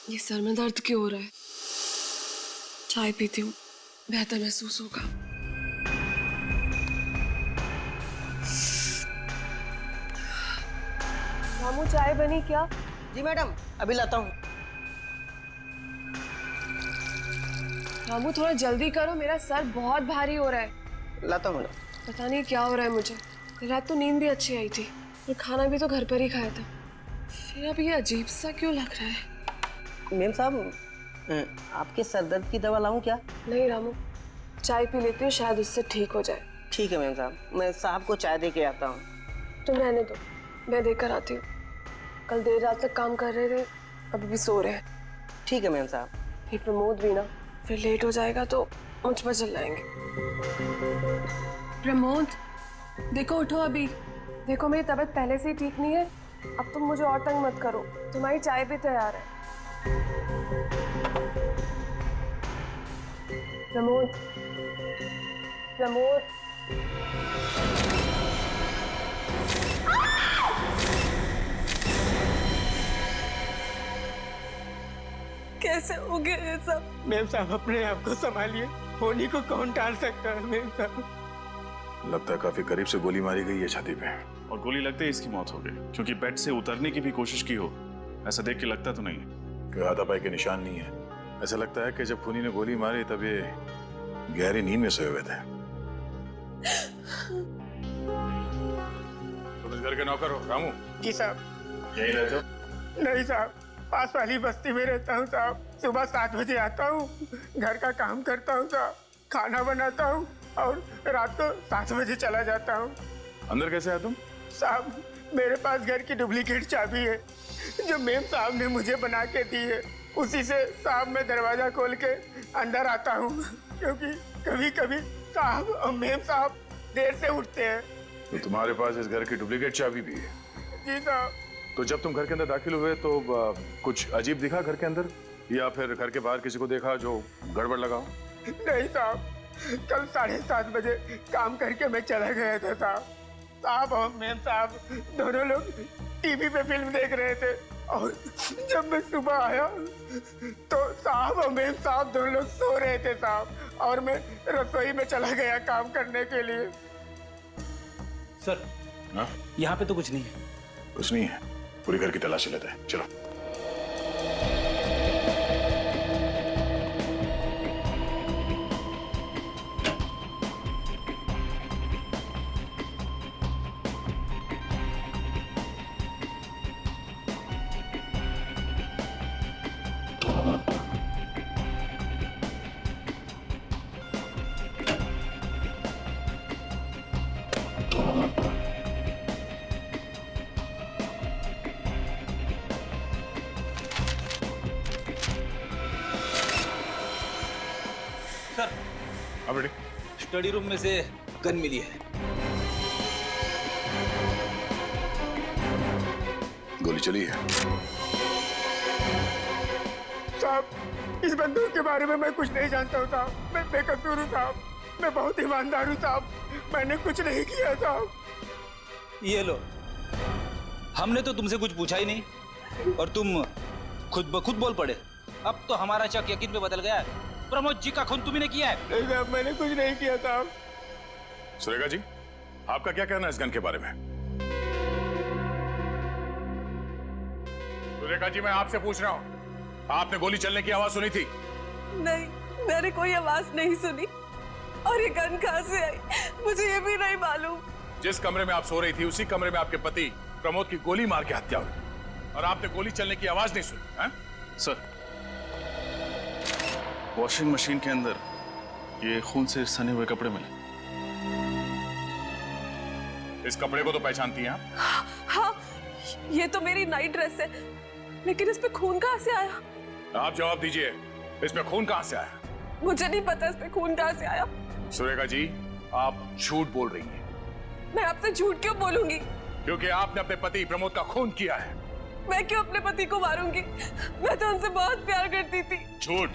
ये सर में दर्द क्यों हो रहा है? चाय पीती हूँ, बेहतर महसूस होगा। रामू, चाय बनी क्या? जी मैडम, अभी लाता हूँ। रामू, थोड़ा जल्दी करो, मेरा सर बहुत भारी हो रहा है। लाता हूँ मैडम। पता नहीं क्या हो रहा है मुझे। कल रात तो नींद भी अच्छी आई थी और खाना भी तो घर पर ही खाया था, फिर अब ये अजीब सा क्यों लग रहा है? मैम साहब, आपके सर दर्द की दवा लाऊं क्या? नहीं रामू, चाय पी लेती हूँ, शायद उससे ठीक हो जाए। ठीक है मैम साहब, मैं साहब को चाय दे के आता हूँ। तुम रहने दो, मैं देकर आती हूँ। कल देर रात तक काम कर रहे थे, अभी भी सो रहे हैं। ठीक है मैम साहब। ये प्रमोद भी ना, फिर लेट हो जाएगा तो मुझ पर चिल्लाएंगे। प्रमोद, देखो उठो अभी। देखो मेरी तबीयत पहले से ही ठीक नहीं है, अब तुम मुझे और तंग मत करो। तुम्हारी चाय भी तैयार है। प्रमोद, प्रमोद। कैसे हो गया ये सब? मैम साहब, अपने आप को संभालिए, होनी को कौन टाल सकता है मैम साहब। लगता है काफी करीब से गोली मारी गई है छाती पे। और गोली लगते ही इसकी मौत हो गई, क्योंकि बेड से उतरने की भी कोशिश की हो, ऐसा देख के लगता तो नहीं है। कोई हाथापाई के निशान नहीं है। ऐसा लगता है कि जब खूनी ने गोली मारी तब ये गहरी नींद में सोए हुए थे। तुम इस घर के नौकर हो रामू? जी साहब। यहीं रहते हो? नहीं साहब, पास वाली बस्ती में रहता हूँ साहब। सुबह 7 बजे आता हूँ, घर का काम करता हूँ साहब, खाना बनाता हूँ और रात को 7 बजे चला जाता हूँ। अंदर कैसे आए तुम? साहब, मेरे पास घर की डुप्लीकेट चाबी है जो मेम साहब ने मुझे बना के दी है। उसी से साहब मैं दरवाजा खोल के अंदर आता हूँ, क्योंकि कभी कभी साहब और मेम साहब देर से उठते हैं। तो तुम्हारे पास इस घर की डुप्लीकेट चाबी भी है? जी साहब। तो जब तुम घर के अंदर दाखिल हुए तो कुछ अजीब दिखा घर के अंदर, या फिर घर के बाहर किसी को देखा जो गड़बड़ लगा हो? नहीं साहब, कल 7:30 बजे काम करके मैं चला गया था साहब। साहब और मेम साहब दोनों लोग टीवी पे फिल्म देख रहे थे और जब मैं सुबह आया तो साहब और मेम साहब दोनों लोग सो रहे थे साहब, और मैं रसोई में चला गया काम करने के लिए। सर, हाँ? यहाँ पे तो कुछ नहीं है। कुछ नहीं है, पूरी घर की तलाशी लेते हैं, चलो। सर, अब रेडी? स्टडी रूम में से गन मिली है। गोली चली है? साहब, इस बंदूक के बारे में मैं कुछ नहीं जानता हूँ साहब। मैं बेकसूर हूँ साहब, मैं बहुत ईमानदार हूँ साहब, मैंने कुछ नहीं किया साहब। ये लो, हमने तो तुमसे कुछ पूछा ही नहीं और तुम खुद ब खुद बोल पड़े। अब तो हमारा शक यकीन पे बदल गया है। प्रमोद जी का खून तुम्ही ने किया है। नहीं साहब, मैंने कुछ नहीं किया साहब। सुरेखा जी, आपका क्या कहना है इस गन के बारे में? सुरेखा जी, मैं आपसे पूछ रहा हूँ, आपने गोली चलने की आवाज सुनी थी? नहीं, मैंने कोई आवाज नहीं सुनी। और ये गन कहाँ से आई मुझे ये भी नहीं मालूम। जिस कमरे में आप सो रही थी उसी कमरे में आपके पति प्रमोद की गोली मार के हत्या हुई और आपने गोली चलने की आवाज नहीं सुनी है? सर, वॉशिंग मशीन के अंदर ये खून से सने हुए कपड़े मिले। इस कपड़े को तो पहचानती हैं आप? हाँ, ये तो मेरी नाइट ड्रेस है, लेकिन इस पे खून कहाँ से आया? आप जवाब दीजिए, इसमें खून कहां से आया? मुझे नहीं पता इस पे खून कहाँ से आया। सुरेखा जी, आप झूठ बोल रही हैं। मैं आपसे झूठ क्यों बोलूंगी? क्योंकि आपने अपने पति प्रमोद का खून किया है। मैं क्यों अपने पति को मारूंगी? मैं तो उनसे बहुत प्यार करती थी। झूठ।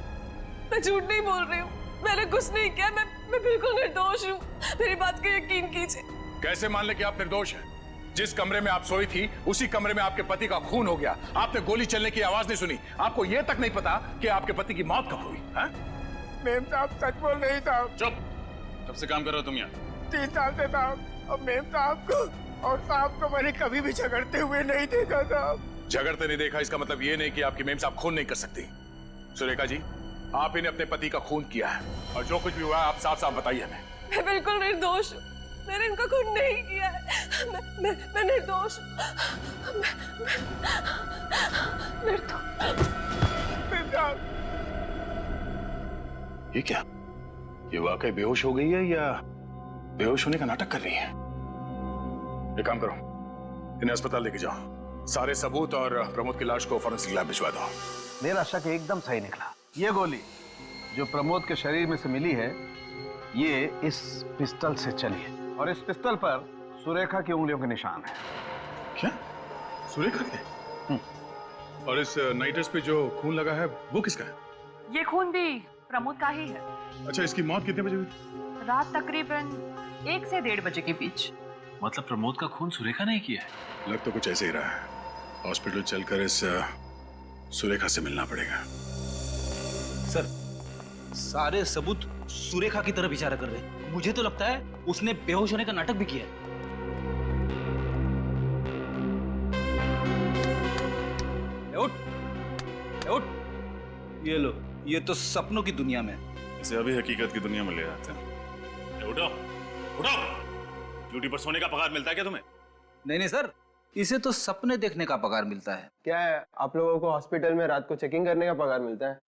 मैं झूठ नहीं बोल रही हूँ, मैंने कुछ नहीं किया। मैं बिल्कुल निर्दोष हूँ, मेरी बात का यकीन कीजिए। कैसे मान ले कि आप निर्दोष हैं? जिस कमरे में आप सोई थी उसी कमरे में आपके पति का खून हो गया। आपने गोली चलने की आवाज नहीं सुनी। आपको यह तक नहीं पता कि आपके पति की मौत कब हुई है? मेम साहब सच बोल रही साहब। चुप। कब से काम कर रहे हो तुम यहाँ? 3 साल से साहब। और मेम साहब को और साहब को मैंने कभी भी झगड़ते हुए नहीं देखा साहब। झगड़ते नहीं देखा इसका मतलब ये नहीं कि आपकी मेम साहब खून नहीं कर सकती। सुरेखा जी, आप इन्हें अपने पति का खून किया है और जो कुछ भी हुआ है आप साफ साफ बताइए हमें। मैं बिल्कुल निर्दोष हूँ। मैंने इनका खून नहीं किया है। मैं निर्दोष हूँ। निर्दोष। मेम साहब ये क्या? ये वाकई बेहोश हो गई है या बेहोश होने का नाटक कर रही है? एक काम करो, इन्हें अस्पताल लेके जाओ। सारे सबूत और प्रमोद की लाश को फॉरेंसिक लैब भिजवा दो। मेरा शक एकदम सही निकला। ये गोली जो प्रमोद के शरीर में से मिली है, ये इस पिस्टल से चली है और इस पिस्टल पर सुरेखा की उंगलियों के निशान है। क्या? सुरेखा के? और इस नाइट ड्रेस पे जो खून लगा है वो किसका है? ये खून भी प्रमोद का ही है। अच्छा, इसकी मौत कितने बजे हुई थी? रात तकरीबन 1 से 1:30 बजे के बीच। मतलब प्रमोद का खून सुरेखा नहीं किया है? लग तो कुछ ऐसे ही रहा है। हॉस्पिटल चलकर इस सुरेखा से मिलना पड़ेगा। सर, सारे सबूत सुरेखा की तरफ इशारा कर रहे हैं। मुझे तो लगता है उसने बेहोश होने का नाटक भी किया है। उठ, ये लो, ये तो सपनों की दुनिया में। इसे अभी हकीकत की दुनिया में ले आते हैं। उठो, उठो। ड्यूटी पर सोने का पगार मिलता है क्या तुम्हें? नहीं सर, इसे तो सपने देखने का पगार मिलता है। क्या है, आप लोगों को हॉस्पिटल में रात को चेकिंग करने का पगार मिलता है?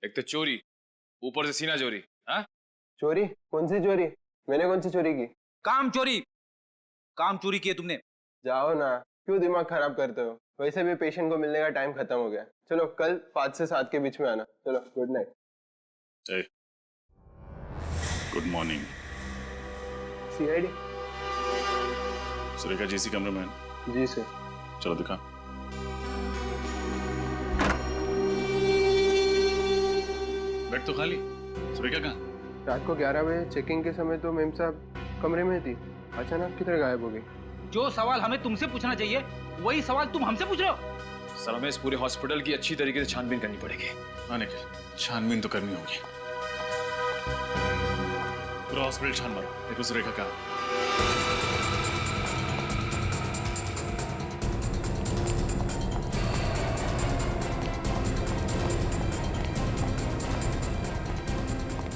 एक तो चोरी, ऊपर से सीना चोरी। हाँ? चोरी? कौन सी चोरी? मैंने कौन सी चोरी की? काम चोरी की है तुमने। जाओ ना, क्यों दिमाग खराब करते हो? वैसे भी पेशेंट को मिलने का टाइम खत्म हो गया। चलो कल 5 से 7 के बीच में आना। चलो, good night. Good morning. CID? Surekha ji इसी कमरे में है? जी सर। चलो दिखा। बेड तो खाली। सुरेखा कहाँ? रात को 11 बजे चेकिंग के समय तो मेम साहब कमरे में थी। अचानक किधर गायब हो गई? जो सवाल हमें तुमसे पूछना चाहिए वही सवाल तुम हमसे पूछ रहे हो। सर, हमें इस पूरे हॉस्पिटल की अच्छी तरीके से छानबीन करनी पड़ेगी। आने के छानबीन तो करनी होगी। पूरा हॉस्पिटल छान मारो। देखो सुरेखा कहाँ?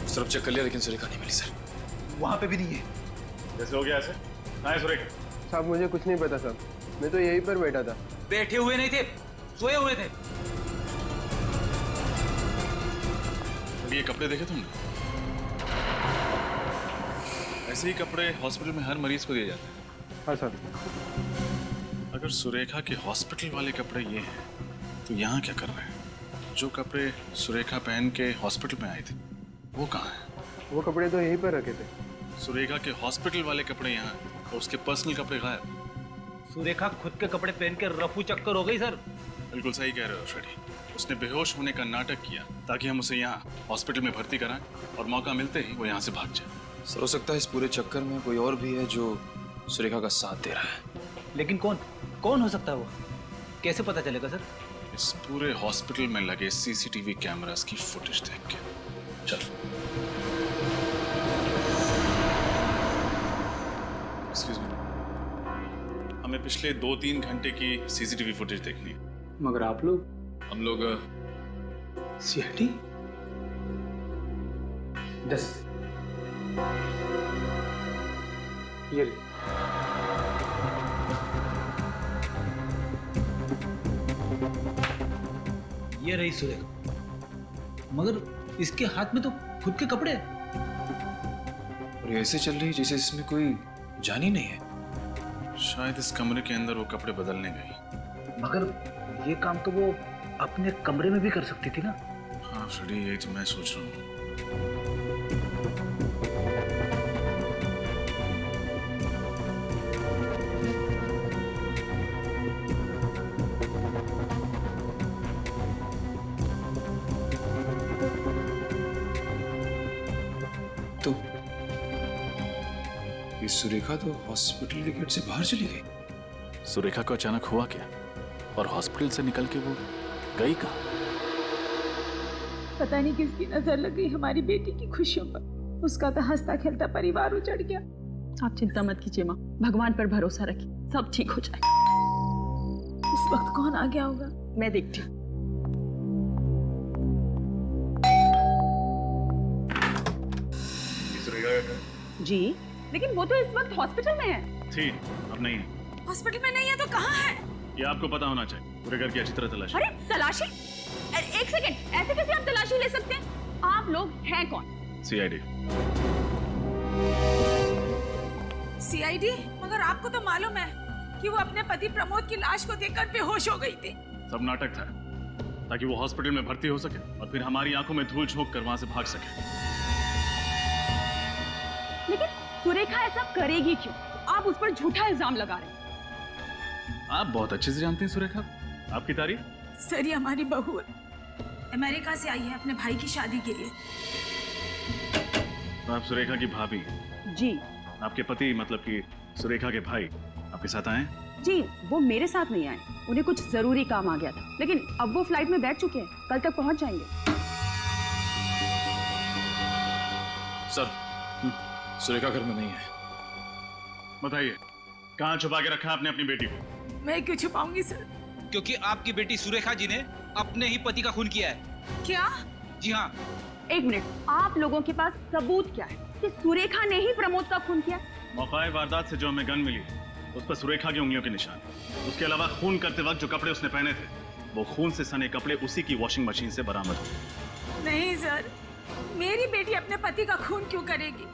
सिर्फ चेक कर लिया लेकिन सुरेखा नहीं मिली सर। वहां पे भी नहीं है। कैसे हो गया ऐसे? कहाँ है सुरेखा? साहब मुझे कुछ नहीं पता साहब, मैं तो यहीं पर बैठा था। बैठे हुए नहीं थे, सोए हुए थे। ये कपड़े देखे तुमने? ऐसे ही कपड़े हॉस्पिटल में हर मरीज को दिए जाते हैं। हाँ सर। अगर सुरेखा के हॉस्पिटल वाले कपड़े ये हैं तो यहाँ क्या कर रहे हैं? जो कपड़े सुरेखा पहन के हॉस्पिटल में आई थी वो कहाँ है? वो कपड़े तो यहीं पर रखे थे। सुरेखा के हॉस्पिटल वाले कपड़े यहाँ और उसके पर्सनल कपड़े गायब। सुरेखा खुद के कपड़े पहन के रफू चक्कर हो गई सर। बिल्कुल सही कह रहे हो फ्रेडी। उसने बेहोश होने का नाटक किया ताकि हम उसे यहाँ हॉस्पिटल में भर्ती कराएं और मौका मिलते ही वो यहाँ से भाग जाए। सर, हो सकता है इस पूरे चक्कर में कोई और भी है जो सुरेखा का साथ दे रहा है। लेकिन कौन हो सकता है वो? कैसे पता चलेगा सर? इस पूरे हॉस्पिटल में लगे सीसीटीवी कैमरास की फुटेज देख के। चल। एक्सक्यूज मी, हमें पिछले 2-3 घंटे की सीसीटीवी फुटेज देखनी है। मगर आप लोग? हम लोग सीआईडी? 10 ये ले। ये रही सुरेखा, मगर इसके हाथ में तो खुद के कपड़े हैं। और ये ऐसे चल रही जैसे इसमें कोई जान ही नहीं है। शायद इस कमरे के अंदर वो कपड़े बदलने गई। मगर ये काम तो वो अपने कमरे में भी कर सकती थी ना। हाँ फ्रेडी, यही तो मैं सोच रहा हूँ। ये सुरेखा तो हॉस्पिटल के गेट से बाहर चली गई। सुरेखा को अचानक हुआ क्या? और हॉस्पिटल से निकल के वो गई कहाँ? पता नहीं किसकी नजर लग गई हमारी बेटी की खुशियों पर। उसका तो हंसता खेलता परिवार उजड़ गया। आप चिंता मत कीजिए माँ, भगवान पर भरोसा रखिए, सब ठीक हो जाए। इस वक्त कौन आ गया होगा, मैं देखती हूँ। जी, लेकिन वो तो इस वक्त हॉस्पिटल में है। थी, अब नहीं है। हॉस्पिटल में नहीं है तो कहाँ है? ये आपको पता होना चाहिए। पूरे घर की अच्छी तरह तलाशी। अरे तलाशी? एक सेकंड, ऐसे कैसे आप तलाशी ले सकते हैं? आप लोग हैं कौन? CID। CID? मगर आपको तो मालूम है कि वो अपने पति प्रमोद की लाश को देखकर बेहोश हो गई थी। सब नाटक था, ताकि वो हॉस्पिटल में भर्ती हो सके और फिर हमारी आंखों में धूल झोंक कर वहां से भाग सके। लेकिन सुरेखा ऐसा करेगी क्यों? आप उस पर झूठा इल्जाम लगा रहे हैं। आप बहुत अच्छे से जानते हैं सुरेखा, आपकी तारीफ। सर, ये हमारी बहू अमेरिका से आई है अपने भाई की शादी के लिए। तो आप सुरेखा की भाभी हैं? जी। आपके पति मतलब कि सुरेखा के भाई आपके साथ आए हैं? जी, वो मेरे साथ नहीं आए, उन्हें कुछ जरूरी काम आ गया था। लेकिन अब वो फ्लाइट में बैठ चुके हैं, कल तक पहुंच जाएंगे। सर, सुरेखा घर में नहीं है। बताइए, कहाँ छुपा के रखा आपने अपनी बेटी को? मैं क्यों छुपाऊंगी सर? क्योंकि आपकी बेटी सुरेखा जी ने अपने ही पति का खून किया है। क्या? जी हाँ। एक मिनट, आप लोगों के पास सबूत क्या है कि सुरेखा ने ही प्रमोद का खून किया? मौका वारदात से जो हमें गन मिली है, उस पर सुरेखा की उंगलियों के निशान। उसके अलावा खून करते वक्त जो कपड़े उसने पहने थे, वो खून से सने कपड़े उसी की वॉशिंग मशीन से बरामद हुए। नहीं सर, मेरी बेटी अपने पति का खून क्यों करेगी?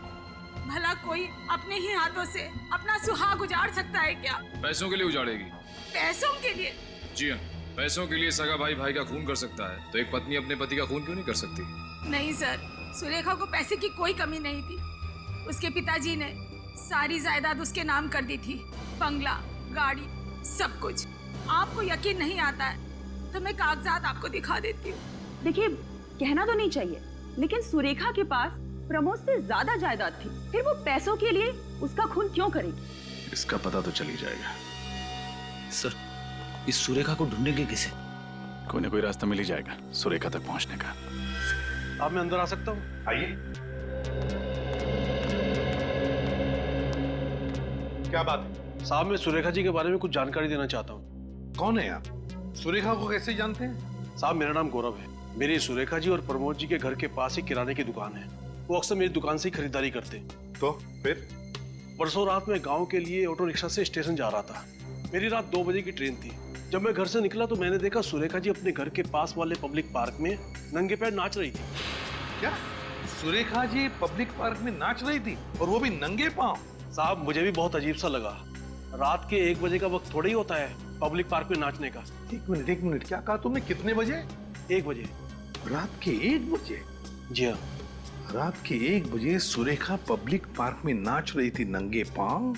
भला कोई अपने ही हाथों से अपना सुहाग उजाड़ सकता है क्या? पैसों के लिए उजाड़ेगी। पैसों के लिए? जी हाँ, पैसों के लिए सगा भाई भाई का खून कर सकता है, तो एक पत्नी अपने पति का खून क्यों नहीं कर सकती? नहीं सर, सुरेखा को पैसे की कोई कमी नहीं थी। उसके पिताजी ने सारी जायदाद उसके नाम कर दी थी, बंगला, गाड़ी, सब कुछ। आपको यकीन नहीं आता है तो मैं कागजात आपको दिखा देती हूँ। देखिए, कहना तो नहीं चाहिए, लेकिन सुरेखा के पास प्रमोद से ज्यादा जायदाद थी, फिर वो पैसों के लिए उसका खून क्यों करेगी? इसका पता तो चल ही जाएगा। सर, इस सुरेखा को ढूंढेंगे किसे? कोई ना कोई रास्ता मिल ही जाएगा सुरेखा तक पहुंचने का। अब मैं अंदर आ सकता हूँ? आइए। क्या बात है? साहब, मैं सुरेखा जी के बारे में कुछ जानकारी देना चाहता हूँ। कौन है आप? सुरेखा को कैसे जानते हैं? साहब, मेरा नाम गौरव है। मेरी सुरेखा जी और प्रमोद जी के घर के पास ही किराने की दुकान है। वो अक्सर मेरी दुकान से ही खरीदारी करते हैं। तो फिर? परसों रात मैं गांव के लिए ऑटो रिक्शा से स्टेशन जा रहा था। मेरी रात 2 बजे की ट्रेन थी। जब मैं घर से निकला तो मैंने देखा सुरेखा जी अपने घर के पास वाले पब्लिक पार्क में नंगे पैर नाच रही थी। क्या सुरेखा जी पब्लिक पार्क में नाच रही थी, और वो भी नंगे पांव? साहब, मुझे भी बहुत अजीब सा लगा। रात के 1 बजे का वक्त थोड़ा ही होता है पब्लिक पार्क में नाचने का। एक मिनट, क्या कहा तुमने? कितने बजे? 1 बजे। रात के 1 बजे? जी हाँ। रात के 1 बजे सुरेखा पब्लिक पार्क में नाच रही थी नंगे पांव,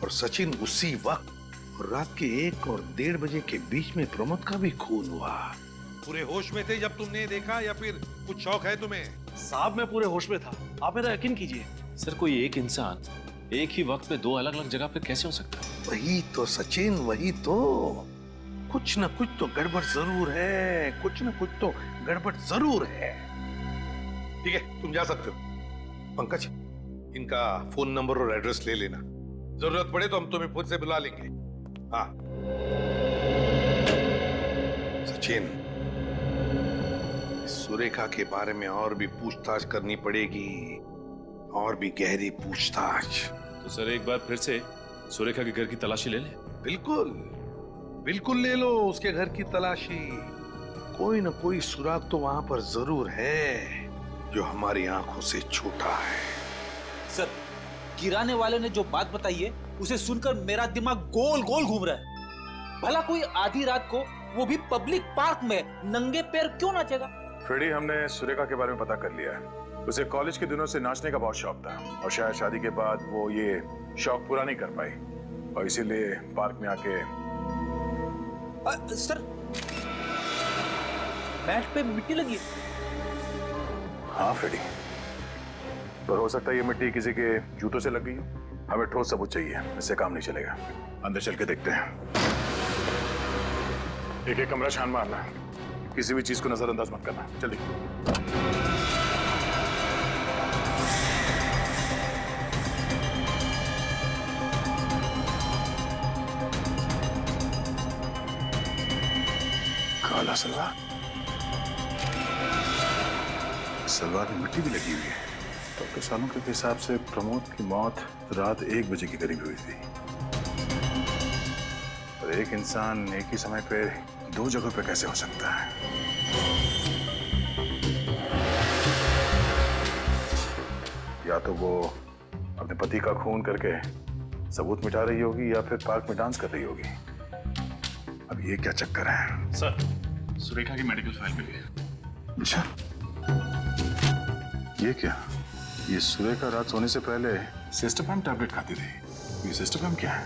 और सचिन उसी वक्त। और रात के 1 और 1:30 बजे के बीच में प्रमोद का भी खून हुआ। पूरे होश में थे जब तुमने देखा, या फिर कुछ शौक है तुम्हें? साहब, मैं पूरे होश में था, आप मेरा यकीन कीजिए। सर, कोई एक इंसान एक ही वक्त में 2 अलग अलग जगह पे कैसे हो सकता है? वही तो सचिन, वही तो। कुछ ना कुछ तो गड़बड़ जरूर है, कुछ ना कुछ तो गड़बड़ जरूर है। ठीक है, तुम जा सकते हो। पंकज, इनका फोन नंबर और एड्रेस ले लेना, जरूरत पड़े तो हम तुम्हें खुद से बुला लेंगे। हाँ सचिन, सुरेखा के बारे में और भी पूछताछ करनी पड़ेगी, और भी गहरी पूछताछ। तो सर, एक बार फिर से सुरेखा के घर की तलाशी ले लें? बिल्कुल बिल्कुल, ले लो उसके घर की तलाशी। कोई ना कोई सुराग तो वहां पर जरूर है जो हमारी आंखों से छूटा है। सर, किराने वाले ने जो बात बताई है उसे सुनकर मेरा दिमाग गोल गोल घूम रहा है। भला कोई आधी रात को, वो भी पब्लिक पार्क में, नंगे पैर क्यों नाचेगा? फ्रेडी, हमने सुरेखा के बारे में पता कर लिया है। उसे कॉलेज के दिनों से नाचने का बहुत शौक था, और शायद शादी के बाद वो ये शौक पूरा नहीं कर पाई, और इसीलिए पार्क में आके सर, पैंट पे मिट्टी लगी। हाँ फ्रेडी, पर हो सकता है ये मिट्टी किसी के जूतों से लग गई हो। हमें ठोस सबूत चाहिए, इससे काम नहीं चलेगा। अंदर चल के देखते हैं। एक एक कमरा छान मारना, किसी भी चीज को नजरअंदाज मत करना। जल्दी। काला सलवार, सलवार में मिट्टी भी लगी हुई है। डॉक्टर सालुंके के हिसाब से प्रमोद की मौत रात 1 बजे के करीब हुई थी। और एक इंसान एक ही समय पे 2 जगहों पे कैसे हो सकता है? या तो वो अपने पति का खून करके सबूत मिटा रही होगी या फिर पार्क में डांस कर रही होगी। अब ये क्या चक्कर है? सर, सुरेखा की मेडिकल फाइल मिली है। अच्छा, ये क्या? ये सुरेखा रात सोने से पहले सिस्टोपैम टैबलेट खाती थी। ये सिस्टोपैम क्या है?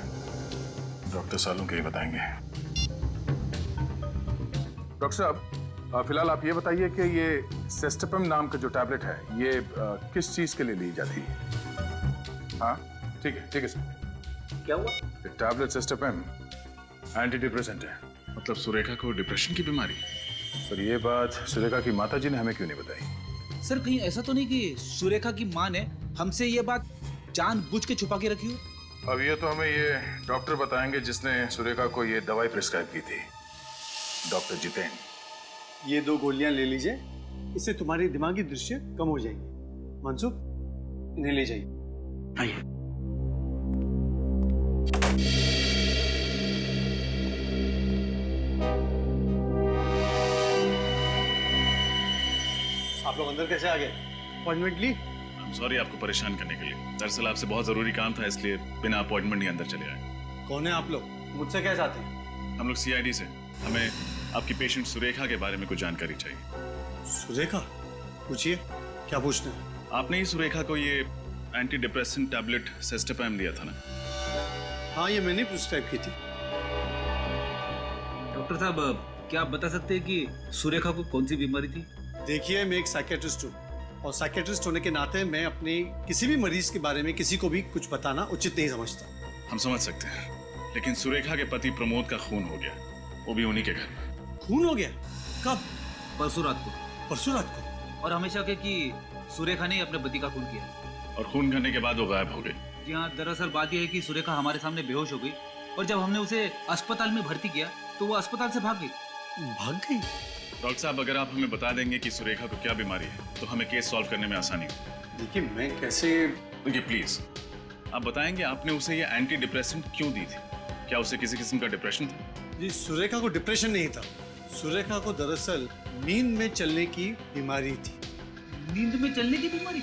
डॉक्टर सालुंके ही बताएंगे। डॉक्टर साहब, फिलहाल आप ये बताइए कि ये सिस्टोपैम नाम का जो टैबलेट है, ये किस चीज के लिए ली जाती है? हाँ, ठीक है सर। क्या हुआ? ये टैबलेट सिस्टोपैम एंटी डिप्रेसेंट है। मतलब सुरेखा को डिप्रेशन की बीमारी? पर ये बात सुरेखा की माताजी ने हमें क्यों नहीं बताई? सर कहीं ऐसा तो नहीं कि सुरेखा की माँ ने हमसे ये बात जानबूझ के छुपा के रखी हो? अब ये तो हमें ये डॉक्टर बताएंगे जिसने सुरेखा को ये दवाई प्रिस्क्राइब की थी, डॉक्टर जितेन। ये 2 गोलियां ले लीजिए, इससे तुम्हारी दिमागी दृश्य कम हो जाएंगे। मनसुख, इन्हें ले जाइए। आइए। आप लोग अंदर कैसे आ गए? अपॉइंटमेंट ली? सॉरी आपको परेशान करने के लिए। दरअसल आपसे बहुत जरूरी काम था, इसलिए बिना अपॉइंटमेंट ही अंदर चले आए। कौन है आप लोग? मुझसे क्या चाहते हैं? हम लोग CID से। हमें आपकी पेशेंट सुरेखा के बारे में कुछ जानकारी चाहिए। सुरेखा? पूछिए, क्या पूछना है? आपने ही सुरेखा को ये एंटी डिप्रेसेंट टैबलेट सिस्टोपैम दिया था ना? हाँ, ये मैंने प्रिस्क्राइब की थी। डॉक्टर साहब, क्या आप बता सकते हैं कि सुरेखा को कौन सी बीमारी थी? देखिए, मैं एक साइकियाट्रिस्ट हूँ और साइकियाट्रिस्ट होने के नाते मैं अपने किसी भी मरीज के बारे में किसी को भी कुछ बताना उचित नहीं समझता। हम समझ सकते हैं, लेकिन सुरेखा के पति प्रमोद का खून हो गया, वो भी उन्हीं के घर में। खून हो गया? कब? परसों रात को। परसों रात को? और हमेशा के कि सुरेखा ने अपने पति का खून किया और खून करने के बाद वो गायब हो गई। जी हाँ, दरअसल बात यह है कि सुरेखा हमारे सामने बेहोश हो गई और जब हमने उसे अस्पताल में भर्ती किया तो वो अस्पताल से भाग गई। भाग गई? डॉक्टर साहब, अगर आप हमें बता देंगे कि सुरेखा को क्या बीमारी है तो हमें केस सॉल्व करने में आसानी हो। देखिए, मैं कैसे? देखिए प्लीज, आप बताएंगे आपने उसे ये एंटी डिप्रेसेंट क्यों दी थी? क्या उसे किसी किस्म का डिप्रेशन था? जी, सुरेखा को डिप्रेशन नहीं था। सुरेखा को दरअसल नींद में चलने की बीमारी थी। नींद में चलने की बीमारी?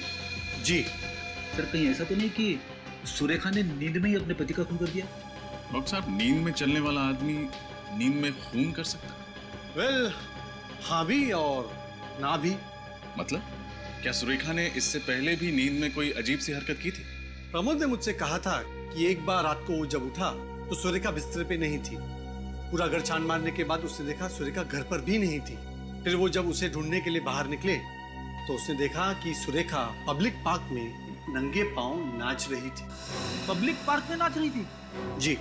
जी। सर कहीं ऐसा तो नहीं कि सुरेखा ने नींद में ही अपने पति का खून कर दिया? डॉक्टर साहब, नींद में चलने वाला आदमी नींद में खून कर सकता है? वेल, हाँ भी और ना भी। मतलब क्या सुरेखा ने इससे पहले भी नींद में कोई अजीब सी हरकत की थी? प्रमोद ने मुझसे कहा था कि एक बार रात को वो जब उठा तो सुरेखा बिस्तर पे नहीं थी। पूरा घर छान मारने के बाद उसने देखा सुरेखा घर पर भी नहीं थी। फिर वो जब उसे ढूंढने के लिए बाहर निकले तो उसने देखा कि सुरेखा पब्लिक पार्क में नंगे पांव नाच रही थी। पब्लिक पार्क में नाच रही थी? जी।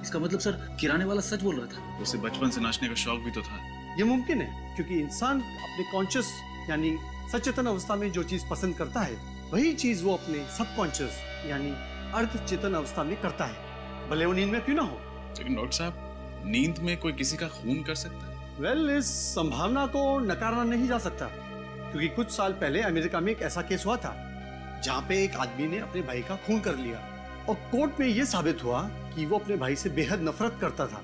इसका मतलब सर किराने वाला सच बोल रहा था? उसे बचपन से नाचने का शौक भी तो था। ये मुमकिन है, क्योंकि इंसान अपने कॉन्शियस यानी सचेतन अवस्था में जो चीज पसंद करता है वही चीज वो अपने सबकॉन्शियस यानी अर्ध चेतन अवस्था में करता है, भले वो नींद में क्यों ना हो। लेकिन डॉक्टर साहब, नींद में कोई किसी का खून कर सकता है? वेल, इस संभावना को नकारना नहीं जा सकता, क्योंकि कुछ साल पहले अमेरिका में एक ऐसा केस हुआ था जहाँ पे एक आदमी ने अपने भाई का खून कर लिया और कोर्ट में यह साबित हुआ कि वो अपने भाई से बेहद नफरत करता था।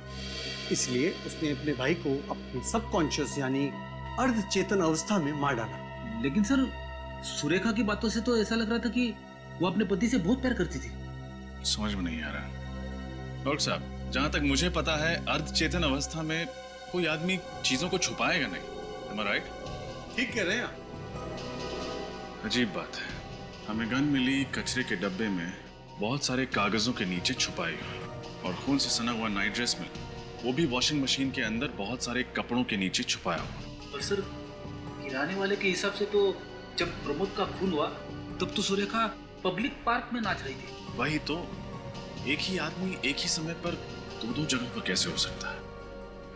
इसलिए उसने अपने भाई को अपने सबकॉन्शियस यानी अर्ध चेतन अवस्था में मार डाला। लेकिन सर, सुरेखा की बातों से तो ऐसा लग रहा था कि वो अपने पति से बहुत प्यार करती थी। समझ में नहीं आ रहा। डॉक्टर साहब, जहां तक मुझे पता है अर्ध चेतन अवस्था में कोई आदमी चीजों को छुपाएगा नहीं। Am I right? ठीक कह रहे हैं आप। अजीब बात है, हमें गन मिली कचरे के डब्बे में बहुत सारे कागजों के नीचे छुपाई हुई, और खून से सना हुआ नाइट ड्रेस में वो भी वॉशिंग मशीन के अंदर बहुत सारे कपड़ों के नीचे छुपाया हुआ। और सर, किराने वाले के हिसाब से तो जब प्रमोद का खून हुआ तब तो सुरेखा पब्लिक पार्क में नाच रही थी। वही तो, एक ही आदमी एक ही समय पर दो जगह पर कैसे हो सकता है?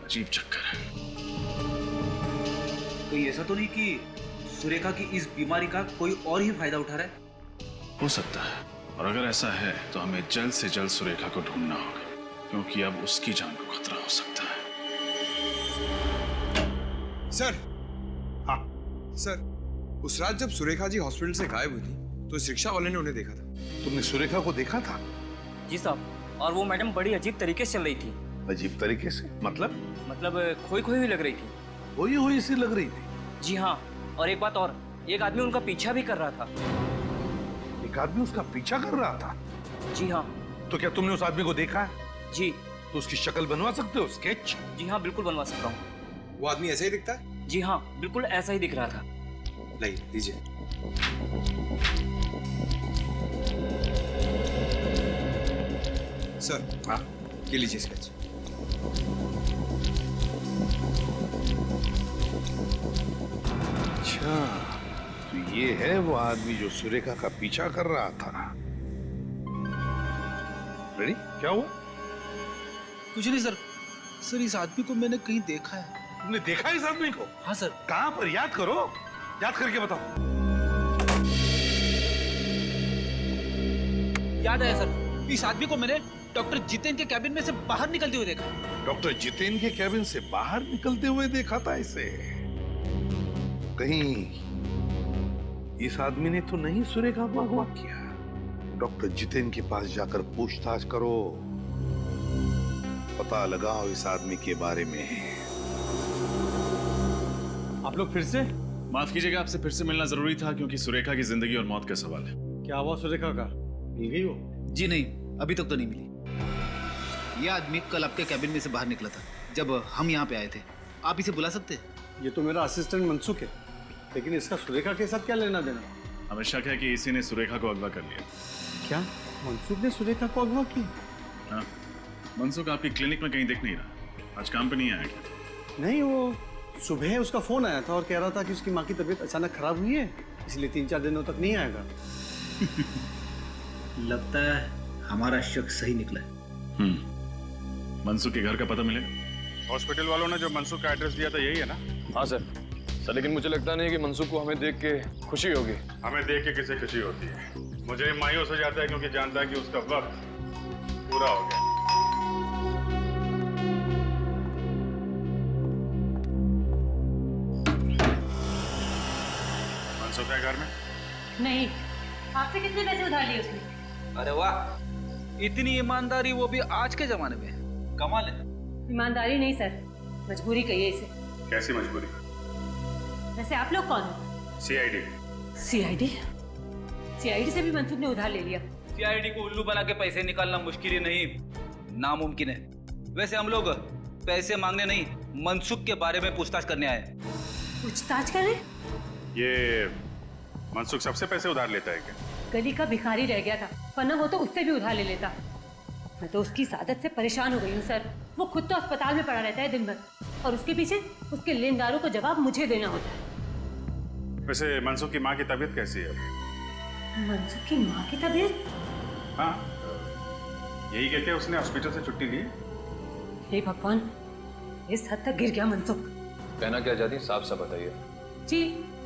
अजीब चक्कर है। कोई ऐसा तो नहीं कि सुरेखा की इस बीमारी का कोई और ही फायदा उठा रहा है? हो सकता है, और अगर ऐसा है तो हमें जल्द से जल्द सुरेखा को ढूंढना होगा, क्योंकि अब उसकी जान को खतरा हो सकता है। सर, हाँ सर, उस रात जब सुरेखा जी हॉस्पिटल से गायब हुई थी तो इस रिक्शा वाले ने उन्हें देखा था। तुमने सुरेखा को देखा था? जी साहब, और वो मैडम बड़ी अजीब तरीके से चल रही थी। अजीब तरीके से मतलब? मतलब खोई खोई हुई लग रही थी। खोई हुई सी लग रही थी? जी हाँ, और एक बात और, एक आदमी उनका पीछा भी कर रहा था। एक आदमी उसका पीछा कर रहा था? जी हाँ। तो क्या तुमने उस आदमी को देखा है? जी। तो उसकी शक्ल बनवा सकते हो, स्केच? जी हाँ, बिल्कुल बनवा सकता हूँ। वो आदमी ऐसे ही दिखता है? जी हाँ, बिल्कुल ऐसा ही दिख रहा था। नहीं, दीजिए। सर, हाँ, ये लीजिए स्केच। अच्छा, तो ये है वो आदमी जो सुरेखा का पीछा कर रहा था। रेडी? क्या हुआ? कुछ नहीं सर। सर, इस आदमी को मैंने कहीं देखा है। तुमने देखा इस आदमी को? हाँ सर। कहाँ पर? याद करो, याद करके बताओ। याद आया सर, इस आदमी को मैंने डॉक्टर जितेन के कैबिन में से बाहर निकलते हुए देखा। डॉक्टर जितेन के कैबिन से बाहर निकलते हुए देखा था इसे? कहीं इस आदमी ने तो नहीं सुरेखा को अगवा किया? डॉक्टर जितेन के पास जाकर पूछताछ करो, पता लगाओ इस आदमी के बारे में। आप लोग फिर से? माफ कीजिएगा, आपसे फिर से मिलना जरूरी था, क्योंकि सुरेखा की जिंदगी और मौत का सवाल है। क्या हुआ सुरेखा का? मिल गई वो? जी नहीं, अभी तक तो नहीं मिली। ये आदमी कल आपके कैबिन में से बाहर निकला था जब हम यहाँ पे आए थे। आप इसे बुला सकते हैं? ये तो मेरा असिस्टेंट मनसुख है, लेकिन इसका सुरेखा के साथ क्या लेना देना? हमें शक है कि इसी ने सुरेखा को अगवा कर लिया। क्या मनसुख ने सुरेखा को अगवा किया? हाँ, मनसुख आपकी क्लिनिक में कहीं दिख नहीं रहा। आज काम पे नहीं आया क्या? नहीं, वो सुबह उसका फोन आया था और कह रहा था कि उसकी माँ की तबीयत अचानक खराब हुई है, इसलिए 3-4 दिनों तक नहीं आएगा। लगता है हमारा शक सही निकला है। मनसुख के घर का पता मिलेगा? हॉस्पिटल वालों ने जो मनसुख का एड्रेस दिया था यही है ना? हाँ सर। लेकिन मुझे लगता नहीं कि मनसुख को हमें देख के खुशी होगी। हमें देख के किसे खुशी होती है? मुझे मायूस हो जाता है, क्योंकि जानता है कि उसका वक्त पूरा हो गया। मनसुख है घर में? नहीं। आपसे कितने पैसे उधार लिए उसने? अरे वाह, इतनी ईमानदारी, वो भी आज के जमाने में। कमाल है। ईमानदारी नहीं सर, मजबूरी कहिए इसे। कैसी मजबूरी? वैसे आप लोग कौन हो? सीआईडी। सीआईडी? सीआईडी से भी मनसुख ने उधार ले लिया। सीआईडी को उल्लू बना के पैसे निकालना मुश्किल ही नहीं, नामुमकिन है। वैसे हम लोग पैसे मांगने नहीं, मनसुख के बारे में पूछताछ करने आए। पूछताछ करें? ये मनसुख सबसे पैसे उधार लेता है क्या? गली का भिखारी रह गया था, वरना वो तो उससे भी उधार ले लेता। मैं तो उसकी आदत से परेशान हो गई हूँ सर। वो खुद तो अस्पताल में पड़ा रहता है दिन भर, और उसके पीछे उसके लेनदारों को जवाब मुझे देना होता है। वैसे मनसुख की माँ की तबीयत कैसी है? मनसुख की माँ की तबीयत? हाँ, यही कहते हैं उसने हॉस्पिटल से छुट्टी ली। हे भगवान, इस हद तक गिर गया मनसुख। कहना क्या चाहती, साफ साफ बताइए। जी,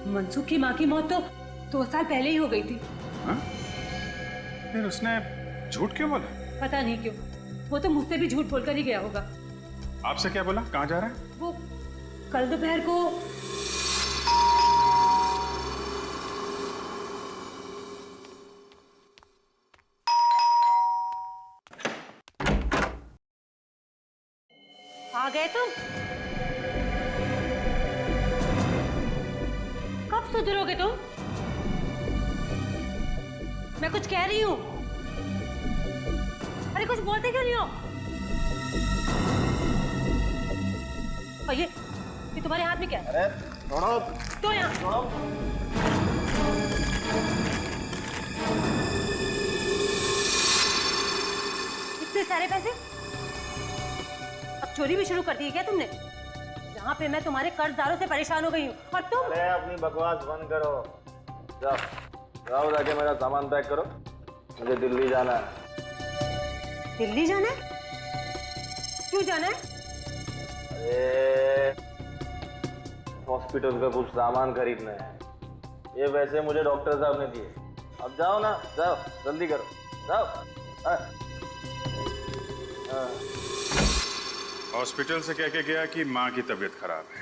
मनसुख की माँ की मौत तो 2 साल पहले ही हो गई थी। हाँ? फिर उसने झूठ क्यों बोला? पता नहीं क्यों, वो तो मुझसे भी झूठ बोलकर ही गया होगा। आपसे क्या बोला? कहाँ जा रहा है? वो कल दोपहर को आ गए तुम? कब सुधरोगे तुम? मैं कुछ कह रही हूँ। अरे कुछ बोलते क्यों नहीं हो? और ये तुम्हारे हाथ में क्या है? अरे छोड़ो तो यहाँ छोड़ो। इतने सारे पैसे अब चोरी भी शुरू कर दी है क्या तुमने? यहाँ पे मैं तुम्हारे कर्जदारों से परेशान हो गई हूँ और तुम। अरे अपनी बकवास बंद करो। जाओ जाओ जाके मेरा सामान पैक करो, मुझे दिल्ली जाना है। दिल्ली जाना है? क्यों जाना है? अरे हॉस्पिटल का कुछ सामान खरीदना है, ये वैसे मुझे डॉक्टर साहब ने दिए। अब जाओ ना, जाओ जल्दी करो, जाओ। हॉस्पिटल से कह के गया कि माँ की तबीयत खराब है,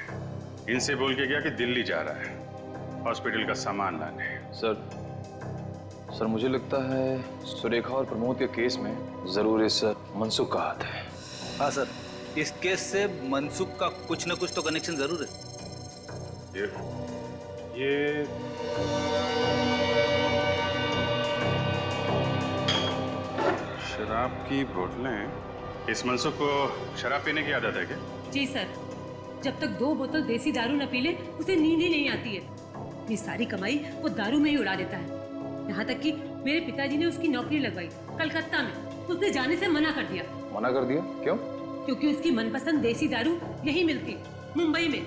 इनसे बोल के गया कि दिल्ली जा रहा है हॉस्पिटल का सामान लाने। सर मुझे लगता है सुरेखा और प्रमोद के केस में जरूर इस मनसुख का हाथ है। हाँ सर, इस केस से मनसुख का कुछ न कुछ तो कनेक्शन जरूर है। ये शराब की बोतलें, इस मनसुख को शराब पीने की आदत है क्या? जी सर, जब तक 2 बोतल देसी दारू न पी ले उसे नींद ही नहीं आती है। ये सारी कमाई वो दारू में ही उड़ा देता है। यहाँ तक कि मेरे पिताजी ने उसकी नौकरी लगवाई कलकत्ता में, उसने जाने से मना कर दिया। मना कर दिया? क्यों? क्योंकि उसकी मनपसंद देसी दारू यही मिलती, मुंबई में।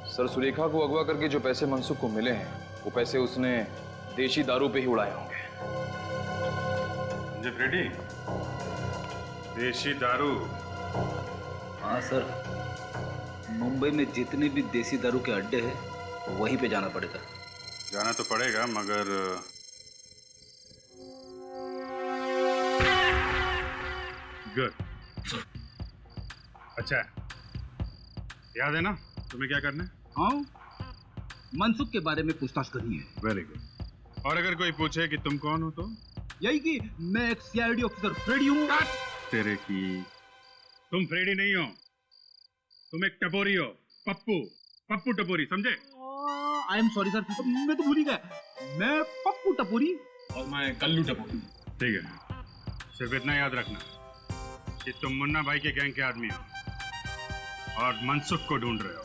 सर सुरेखा को अगवा करके जो पैसे मनसुख को मिले हैं वो पैसे उसने देशी दारू पे ही उड़ाए होंगे। मुझे फ्रेडी, देशी दारू? हाँ सर, मुंबई में जितने भी देसी दारू के अड्डे हैं वहीं पे जाना पड़ेगा। जाना तो पड़ेगा, मगर गुड। अच्छा, याद है ना तुम्हें क्या करना है? हाँ, मनसुख के बारे में पूछताछ करनी है। Very good. और अगर कोई पूछे कि तुम कौन हो तो यही कि मैं एक सीआईडी ऑफिसर फ्रेडी हूँ। तेरे की, तुम फ्रेडी नहीं हो, तुम एक टपोरी हो, पप्पू टपोरी, समझे? आई एम सॉरी सर, मैं तो भूल ही गया, मैं पप्पू टपोरी और मैं कल्लू टपोरी। ठीक है, सिर्फ इतना याद रखना कि तुम मुन्ना भाई के गैंग के आदमी हो और मनसुख को ढूंढ रहे हो,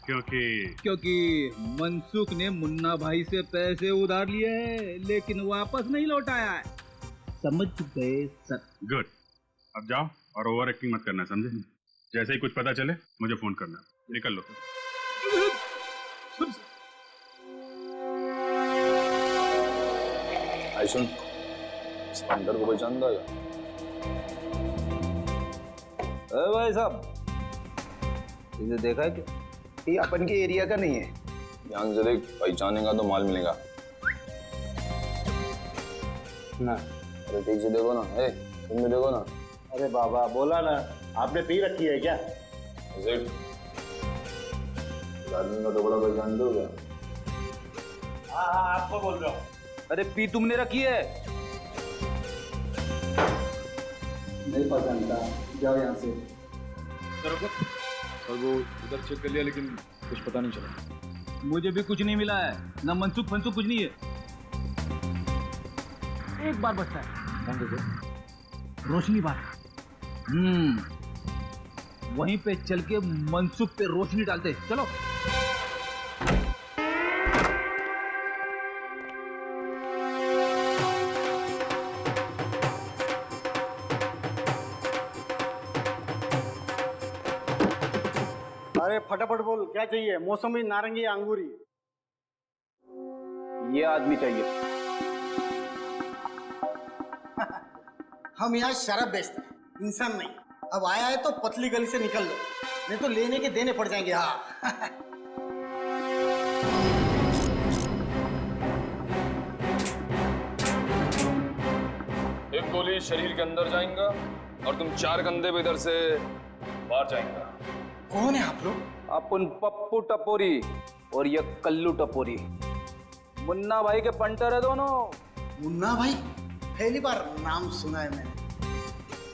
क्योंकि मनसुख ने मुन्ना भाई से पैसे उधार लिए हैं लेकिन वापस नहीं लौटाया है। समझ गए सर? गुड। अब जाओ और ओवर एक्टिंग मत करना, समझे? जैसे ही कुछ पता चले मुझे फोन करना। निकल लो। आई सुन, इस अंदर को पहचानता है? भाई साहब, इसे देखा है क्या? ये अपन के एरिया का नहीं है। ध्यान से देख, पहचानेगा तो माल मिलेगा ना। अरे ठीक से देखो ना, तुम भी देखो ना। अरे बाबा, बोला ना, आपने पी रखी है क्या? आदमी का टुकड़ा पहचान दो क्या? हाँ, आपको बोल रहा हूँ। अरे पी तुमने रखी है? नहीं पहचानता, जाओ यहाँ से। और वो उधर चेक कर लिया लेकिन कुछ पता नहीं चला। मुझे भी कुछ नहीं मिला है, ना मनसुख फंसुख कुछ नहीं है। एक बार बचता है, रोशनी बात। वहीं पे चल के मनसुख पे रोशनी डालते, चलो। अरे फटाफट बोल, क्या चाहिए? मौसमी, नारंगी, अंगूरी? ये आदमी चाहिए। हम यहाँ शराब बेचते हैं, इंसान नहीं। अब आया है तो पतली गली से निकल लो, नहीं तो लेने के देने पड़ जाएंगे। हाँ। एक गोली शरीर के अंदर जाएगा और तुम 4 कंधे पे इधर से बाहर जाएगा। कौन है आप लोग? अपन पप्पू टपोरी और ये कल्लू टपोरी, मुन्ना भाई के पंटर है दोनों। मुन्ना भाई? पहली बार नाम सुना है मैंने।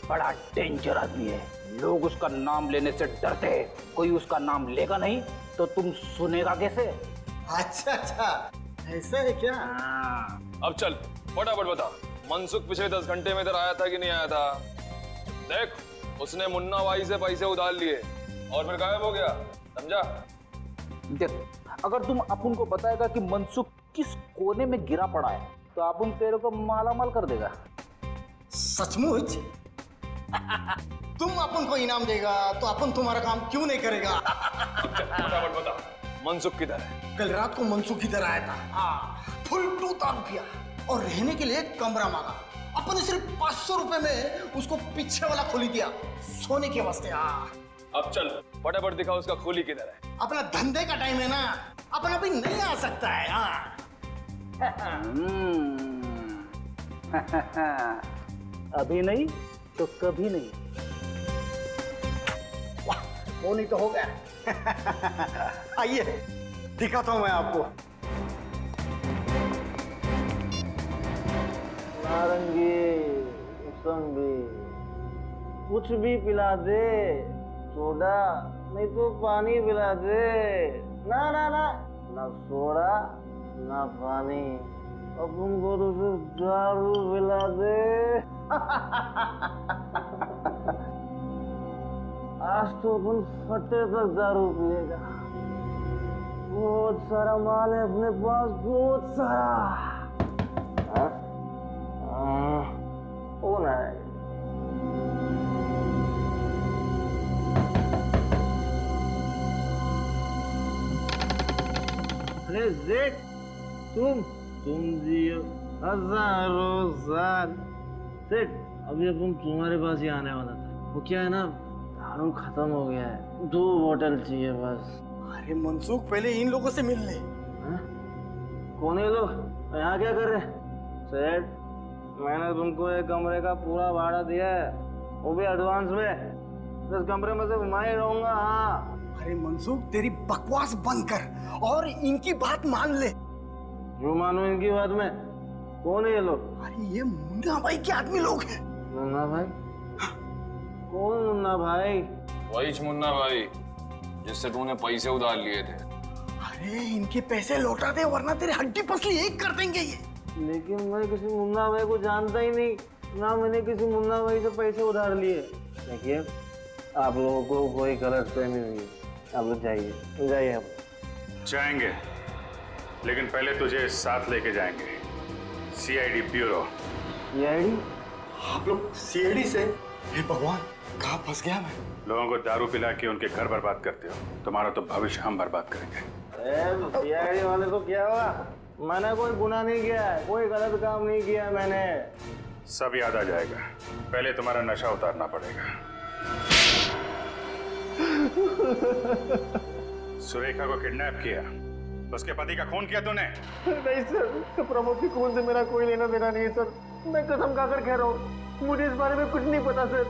बड़ा डेंजर आदमी है, लोग उसका नाम लेने से डरते हैं। कोई उसका नाम लेगा नहीं तो तुम सुनेगा कैसे? अच्छा अच्छा, ऐसा है क्या? अब चल फटाफट बता, मनसुख पिछले 10 घंटे में इधर आया था कि नहीं आया था? देख, उसने मुन्ना भाई से पैसे उधार लिए और फिर गायब हो गया, समझा? देख, अगर तुम अपन को बताएगा कि मनसुख किस कोने में गिरा पड़ा है तो अपन तेरे को मालामाल कर देगा। सचमुच? तुम अपन को इनाम देगा तो अपन तुम्हारा काम क्यों नहीं करेगा? फटाफट बता, मनसुख किधर है? कल रात को मनसुख इधर आया था। हाँ, फुल टू दारू पिया और रहने के लिए कमरा मांगा। अपन ने सिर्फ 500 रुपए में उसको पीछे वाला खोली दिया सोने के वास्ते। अब चल फटाफट दिखा उसका खोली किधर है। अपना धंधे का टाइम है ना, अपन अभी नहीं आ सकता है। अभी नहीं तो कभी नहीं। वाह, वो नहीं तो हो गया। आइए दिखाता हूं मैं आपको। नारंगी, मौसम्बी, कुछ भी पिला दे, सोडा नहीं तो पानी पिला दे। ना ना ना, ना सोडा ना पानी, अब तुमको तो सिर्फ दारू पिला दे। आज तो अपन फटे तक दारू पिएगा। बहुत सारा माल है अपने पास, बहुत सारा। कौन है? अरे जेठ, तुम जियो हजारों साल। सेठ, अभी अपन तुम्हारे पास ही आने वाला था। वो क्या है ना, दारू खत्म हो गया है, 2 बोतल चाहिए बस। अरे मनसुख, पहले इन लोगों से मिल ले। कौन है लोग? यहाँ क्या कर रहे? सेठ, मैंने तुमको एक कमरे का पूरा भाड़ा दिया है, वो भी एडवांस में। इस कमरे में से मैं ही रहूंगा। हाँ। अरे मनसुख, तेरी बकवास बंद कर और इनकी बात मान ले। जो मानो इनकी बात में? कौन है ये लोग? अरे ये मुन्ना भाई के आदमी लोग हैं। मुन्ना भाई? कौन मुन्ना भाई? वही मुन्ना भाई जिससे तूने पैसे उधार लिए थे। अरे इनके पैसे लौटा दे वरना तेरी हड्डी पसली एक कर देंगे ये। लेकिन मैं किसी मुन्ना भाई को जानता ही नहीं, ना मैंने किसी मुन्ना भाई से पैसे उधार लिए। देखिए, आप लोगों को कोई गलतफहमी हुई है, आप लोग जाइए। आप जाएंगे, लेकिन पहले तुझे साथ लेके जाएंगे सीआईडी ब्यूरो। सीआईडी? आप लोग सीआईडी से? हे भगवान, कहाँ फंस गया मैं? लोगों को दारू पिला के उनके घर बर्बाद करते हो, तुम्हारा तो भविष्य हम बर्बाद करेंगे। सीआईडी वाले तो क्या हुआ? मैंने कोई गुनाह नहीं किया है, कोई गलत काम नहीं किया मैंने। सब याद आ जाएगा, पहले तुम्हारा नशा उतारना पड़ेगा। सुरेखा को किडनैप किया, उसके पति का खून किया तूने? नहीं सर, प्रमोद के खून से मेरा कोई लेना देना नहीं है सर। मैं कसम खाकर कह रहा हूँ, मुझे इस बारे में कुछ नहीं पता सर।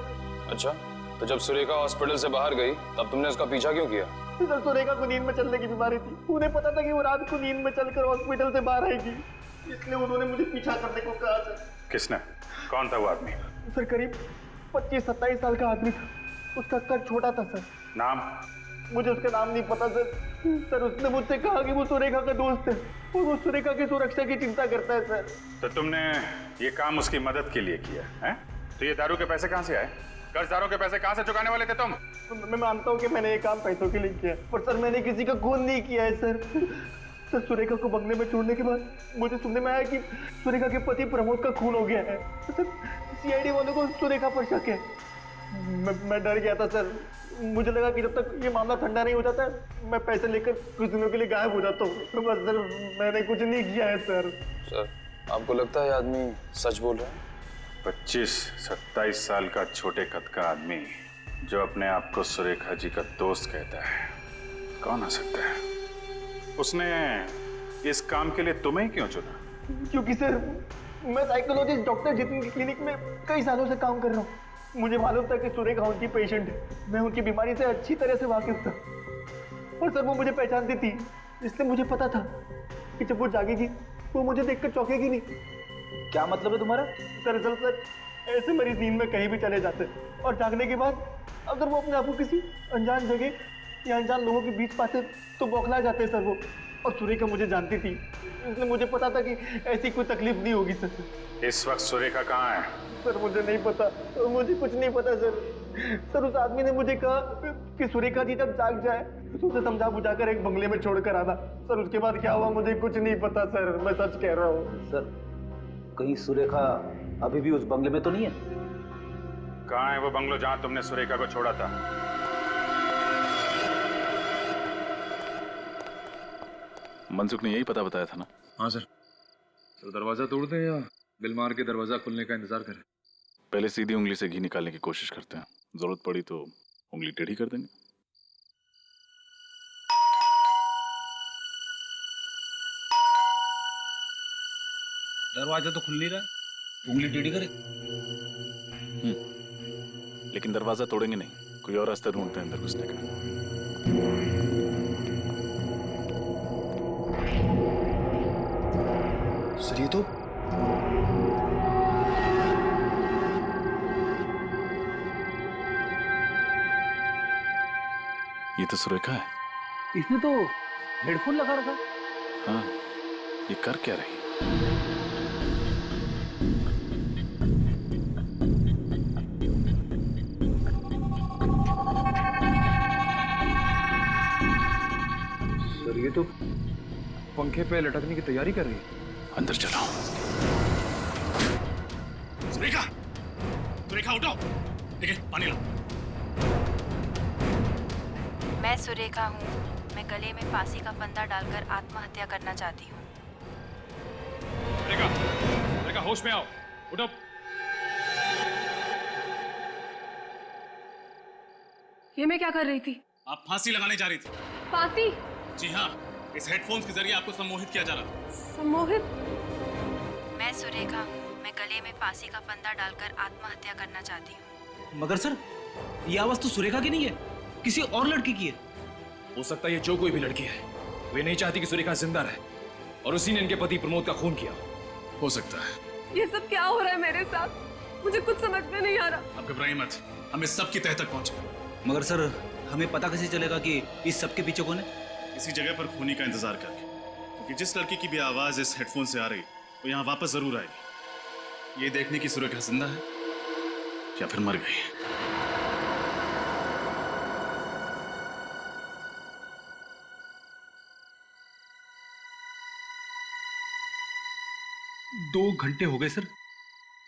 अच्छा, तो जब सुरेखा हॉस्पिटल से बाहर गई तब तुमने उसका पीछा क्यों किया? सर, सुरेखा को नींद में चलने की बीमारी थी। उन्हें पता था कि वो रात को नींद में चलकर हॉस्पिटल से बाहर आएगी, इसलिए उन्होंने मुझे पीछा करने को कहा सर। किसने? कौन था वो आदमी? सर, करीब 25-27 साल का आदमी था। उसका कद छोटा था सर। नाम? मुझे उसका नाम नहीं पता सर। सर, उसने मुझसे कहा कि वो सुरेखा का दोस्त है और वो सुरेखा की सुरक्षा की चिंता करता है सर। तो तुमने ये काम उसकी मदद के लिए किया है? तो ये दारू के पैसे कहाँ से आए? कर्जदारों के पैसे कहाँ से चुकाने वाले थे तुम? मैं मानता हूँ कि मैंने ये काम पैसों के लिए किया, पर सर मैंने किसी का खून नहीं किया है सर। सर, सुरेखा को बंगले में छोड़ने के बाद मुझे सुनने में आया कि सुरेखा के पति प्रमोद का खून हो गया है। सर, सीआईडी वालों को सुरेखा पर शक है। मैं डर गया था सर। मुझे लगा कि जब तक ये मामला ठंडा नहीं हो जाता मैं पैसे लेकर कुछ दिनों के लिए गायब हो जाता हूँ। तो बस सर, मैंने कुछ नहीं किया है सर। सर, आपको लगता है आदमी सच बोल रहा है? 25-27 साल का छोटे कद का आदमी जो अपने आप को सुरेखा जी का दोस्त कहता है, कौन आ सकता है? उसने इस काम के लिए तुम्हें ही क्यों चुना? क्योंकि सर, मैं साइकोलॉजिस्ट डॉक्टर जितेन की क्लिनिक में कई सालों से काम कर रहा हूँ। मुझे मालूम था कि सुरेखा उनकी पेशेंट है। मैं उनकी बीमारी से अच्छी तरह से वाकिफ था और सर वो मुझे पहचानती थी, इसलिए मुझे पता था कि जब वो जागेगी वो मुझे देखकर चौंकेगी नहीं। क्या मतलब है तुम्हारा? दरअसल सर, ऐसे मरीज नींद में कहीं भी चले जाते और जागने के बाद अगर वो अपने आप को किसी अनजान जगह या अनजान लोगों के बीच पाते तो बौखला जाते सर वो। और सुरेखा मुझे जानती थी, इसलिए मुझे पता था कि ऐसी कोई तकलीफ नहीं होगी सर। इस वक्त सुरेखा कहाँ है? सर, मुझे नहीं पता, मुझे कुछ नहीं पता सर। सर, उस आदमी ने मुझे कहा कि सुरेखा जी जब जाग जाए तो उसे समझा बुझाकर एक बंगले में छोड़कर आना। सर, उसके बाद क्या हुआ मुझे कुछ नहीं पता सर, मैं सच कह रहा हूँ। सर, कहीं सुरेखा अभी भी उस बंगले में तो नहीं है? कहाँ है वो बंगलो जहाँ तुमने सुरेखा को छोड़ा था? मनसुख ने यही पता बताया था ना? हाँ सर। तो दरवाजा तोड़ दें या बिल मार के दरवाजा खुलने का इंतजार करें? पहले सीधी उंगली से घी निकालने की कोशिश करते हैं, जरूरत पड़ी तो उंगली टेढ़ी कर देंगे। दरवाजा तो खुल नहीं रहा, उंगली टेढ़ी करे। लेकिन दरवाजा तोड़ेंगे नहीं, कोई और रास्ता ढूंढते हैं अंदर घुसने का। सर ये तो सुरेखा है। इसने तो हेडफोन लगा रखा। हाँ, ये कर क्या रही? सर ये तो पंखे पे लटकने की तैयारी कर रही है। अंदर चलो। सुरेखा, सुरेखा उठो। ठीक है, पानी लो। मैं सुरेखा हूँ। मैं गले में फांसी का फंदा डालकर आत्महत्या करना चाहती हूँ। सुरेखा, सुरेखा होश में आओ, उठो। ये मैं क्या कर रही थी? आप फांसी लगाने जा रही थी। फांसी? जी हाँ, इस हेडफोन्स के जरिए आपको सम्मोहित किया जा रहा था। सम्मोहित? मैं सुरेखा हूँ। मैं गले में फांसी का फंदा डालकर आत्महत्या करना चाहती हूँ। मगर सर, ये आवाज तो सुरेखा की नहीं है, किसी और लड़की की है। हो सकता है ये जो कोई भी लड़की है, वे नहीं चाहती कि सुरेखा जिंदा रहे और उसी ने इनके पति प्रमोद का खून किया। हो सकता है। ये सब क्या हो रहा है मेरे साथ? मुझे कुछ समझ में नहीं आ रहा। अब घबराइए मत, हम इस सब की तह तक पहुंचे। मगर सर, हमें पता कैसे चलेगा कि इस सब के पीछे कौन है? इसी जगह पर खूनी का इंतजार करके, क्योंकि जिस लड़की की भी आवाज इस हेडफोन से आ रही वो यहाँ वापस जरूर आएगी। ये देखने की सुरेखा जिंदा है या फिर मर गई है। 2 घंटे हो गए सर,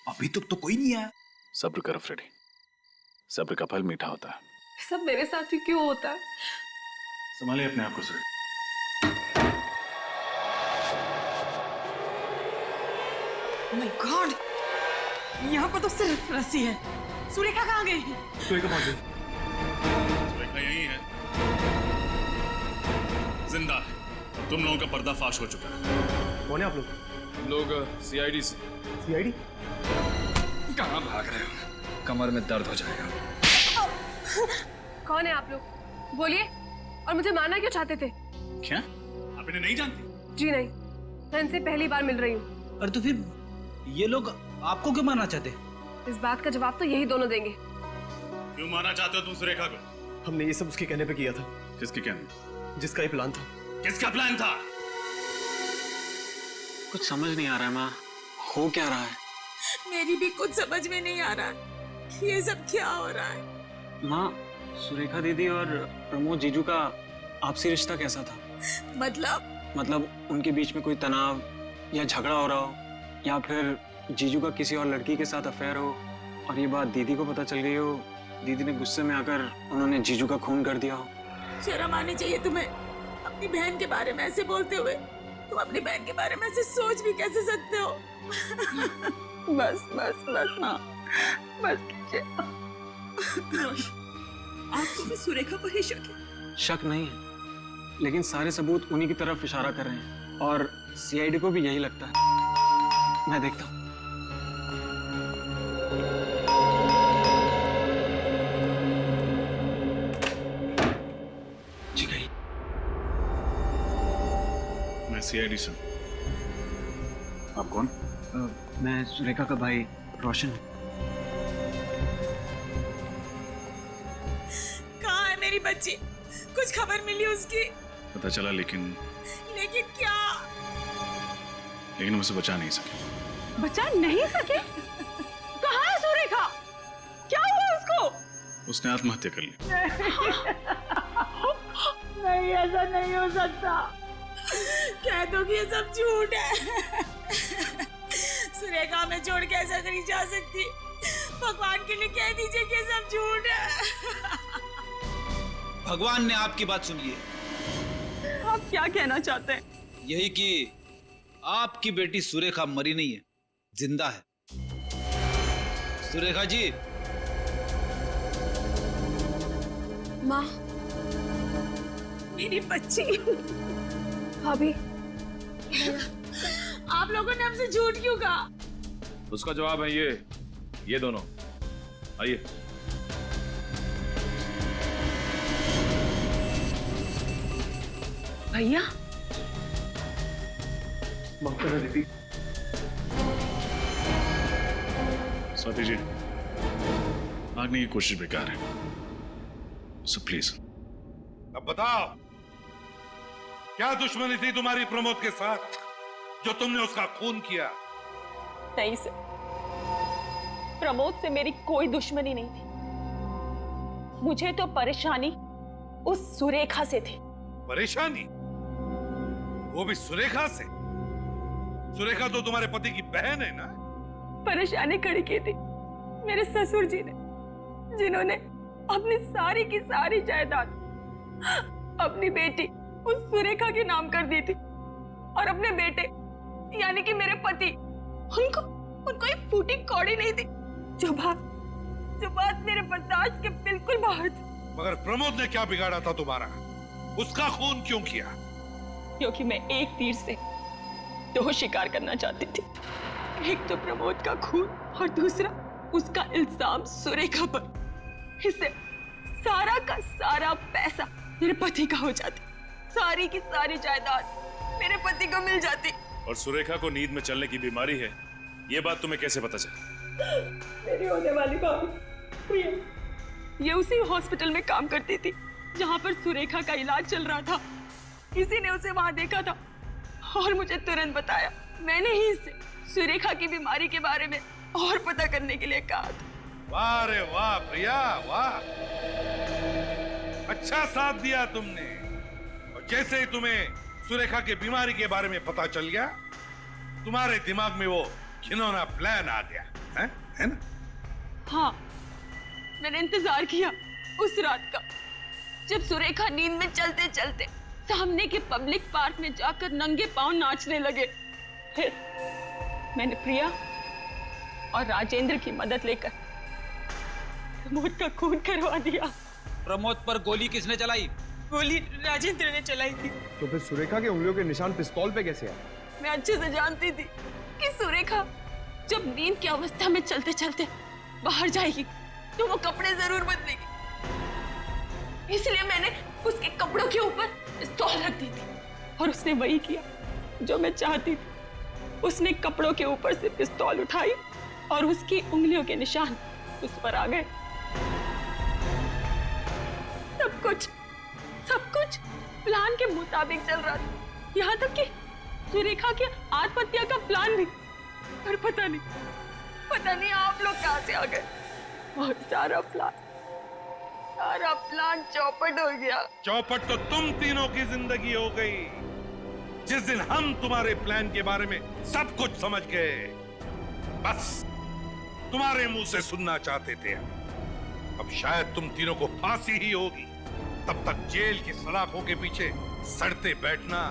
अभी तक तो कोई नहीं आया। सब्र करो फ्रेडी, सब्र का फल मीठा होता है। सब मेरे साथ ही क्यों होता है? संभालिए अपने आप को सुरेखा। माय गॉड, यहाँ पर तो सिर्फ रस्सी है। सुरेखा कहाँ गई? सुरेखा पहुंच गई। सुरेखा यही है, जिंदा है। तुम लोगों का पर्दाफाश हो चुका है। कौन है आप लोग? हम लोग सीआईडी से। सीआईडी? कहाँ भाग रहे हो? कमर में दर्द हो जाएगा। कौन है आप लोग? बोलिए। और मुझे मारना क्यों चाहते थे? क्या आप इन्हें नहीं जानती? जी नहीं, मैं इनसे पहली बार मिल रही हूँ। और तो फिर ये लोग आपको क्यों मारना चाहते? इस बात का जवाब तो यही दोनों देंगे। क्यों मारना चाहते हो तुम सुरेखा को? हमने ये सब उसके कहने पे किया था। किसके कहने? जिसका ये प्लान था। किसका प्लान था? कुछ समझ नहीं आ रहा है माँ, हो क्या रहा है? मेरी भी कुछ समझ में नहीं आ रहा कि ये सब क्या हो रहा है। माँ, सुरेखा दीदी और प्रमोद जीजू का आपसी रिश्ता कैसा था? मतलब उनके बीच में कोई तनाव या झगड़ा हो रहा हो, या फिर जीजू का किसी और लड़की के साथ अफेयर हो और ये बात दीदी को पता चल गई हो, दीदी ने गुस्से में आकर उन्होंने जीजू का खून कर दिया हो। शर्म आनी चाहिए तुम्हें अपनी बहन के बारे में ऐसे बोलते हुए। तुम अपनी बहन के बारे में ऐसे सोच भी कैसे सकते हो? बस बस बस माँ, बस कीजिए। आपको भी सुरेखा पर ही शक है? शक नहीं है, लेकिन सारे सबूत उन्हीं की तरफ इशारा कर रहे हैं और सीआईडी को भी यही लगता है। मैं देखता हूँ। जी गई। मैं सीआईडी से। आप कौन? मैं सुरेखा का भाई रोशन। कहाँ है मेरी बच्ची? कुछ खबर मिली उसकी? पता चला, लेकिन क्या? लेकिन उसे बचा नहीं सके। बचा नहीं सके? कहाँ है सुरेखा? क्या हुआ उसको? उसने आत्महत्या कर ली। नहीं, ऐसा नहीं हो सकता। कह दो कि ये सब झूठ है। सुरेखा में छोड़ के ऐसा नहीं जा सकती। भगवान के लिए कह दीजिए कि ये सब झूठ है। भगवान ने आपकी बात सुन ली है। आप क्या कहना चाहते हैं? यही कि आपकी बेटी सुरेखा मरी नहीं है, जिंदा है। सुरेखा जी। माँ, मेरी बच्ची। भाभी, आप लोगों ने हमसे झूठ क्यों कहा? उसका जवाब है ये दोनों। आइए। भैया, माफ करना दीदी। स्वाति जी, भागने की कोशिश बेकार है, सो प्लीज अब बताओ, क्या दुश्मनी थी तुम्हारी प्रमोद के साथ जो तुमने उसका खून किया? नहीं सर, प्रमोद से मेरी कोई दुश्मनी नहीं थी। मुझे तो परेशानी उस सुरेखा से थी। परेशानी? वो भी सुरेखा से? सुरेखा तो तुम्हारे पति की बहन है ना? परेशानी खड़ी की थी मेरे ससुर जी ने, जिन्होंने अपनी सारी की सारी जायदाद अपनी बेटी उस सुरेखा के नाम कर दी थी, और अपने बेटे यानी कि मेरे पति, उनको एक फूटी कौड़ी नहीं थी। जो बात मेरे बर्दाश्त के बिल्कुल बाहर थी। मगर प्रमोद ने क्या बिगाड़ा था तुम्हारा? उसका खून क्यों किया? क्योंकि मैं एक तीर से दो शिकार करना चाहती थी। एक तो प्रमोद का खून और दूसरा उसका इल्जाम सुरेखा पर। इससे सारा का सारा पैसा मेरे पति का हो जाता, सारी की सारी जायदाद मेरे पति को मिल जाती। और सुरेखा को नींद में चलने की बीमारी है, ये बात तुम्हें कैसे पता चली? मेरी होने वाली भाभी प्रिया, ये उसी हॉस्पिटल में काम करती थी जहां पर सुरेखा का इलाज चल रहा था। किसी ने उसे वहां देखा था और मुझे तुरंत बताया। मैंने ही इससे सुरेखा की बीमारी के बारे में और पता करने के लिए कहा था। वाह रे वाह प्रिया, वाह, अच्छा साथ दिया तुमने। और जैसे ही तुम्हें सुरेखा की बीमारी के बारे में पता चल गया, तुम्हारे दिमाग में वो घिनौना प्लान आ गया है ना? हाँ, मैंने इंतजार किया उस रात का, जब सुरेखा नींद में चलते चलते सामने के पब्लिक पार्क में जाकर नंगे पांव नाचने लगे। फिर मैंने प्रिया और राजेंद्र की मदद लेकर प्रमोद का खून करवा दिया। प्रमोद पर गोली किसने चलाई? गोली राजेंद्र ने चलाई थी। तो फिर सुरेखा के उंगलियों के निशान पिस्तौल पे कैसे आए? मैं अच्छे से जानती थी कि सुरेखा जब नींद की अवस्था में चलते चलते बाहर जाएगी तो वो कपड़े जरूर बदलेगी, इसलिए मैंने उसके कपड़ों के ऊपर पिस्तौल रख दी थी। और उसने वही किया जो मैं चाहती थी। उसने कपड़ों के ऊपर से पिस्तौल उठाई और उसकी उंगलियों के निशान उस पर आ गए। सब कुछ प्लान के मुताबिक चल रहा था, यहाँ तक कि सुरेखा के आत्महत्या का प्लान भी। पर पता नहीं आप लोग कहाँ से आ गए और सारा प्लान चौपट हो गया। चौपट तो तुम तीनों की जिंदगी हो गई। जिस दिन हम तुम्हारे प्लान के बारे में सब कुछ समझ गए, बस तुम्हारे मुंह से सुनना चाहते थे। अब शायद तुम तीनों को फांसी ही होगी। तब तक जेल की सलाखों के पीछे सड़ते बैठना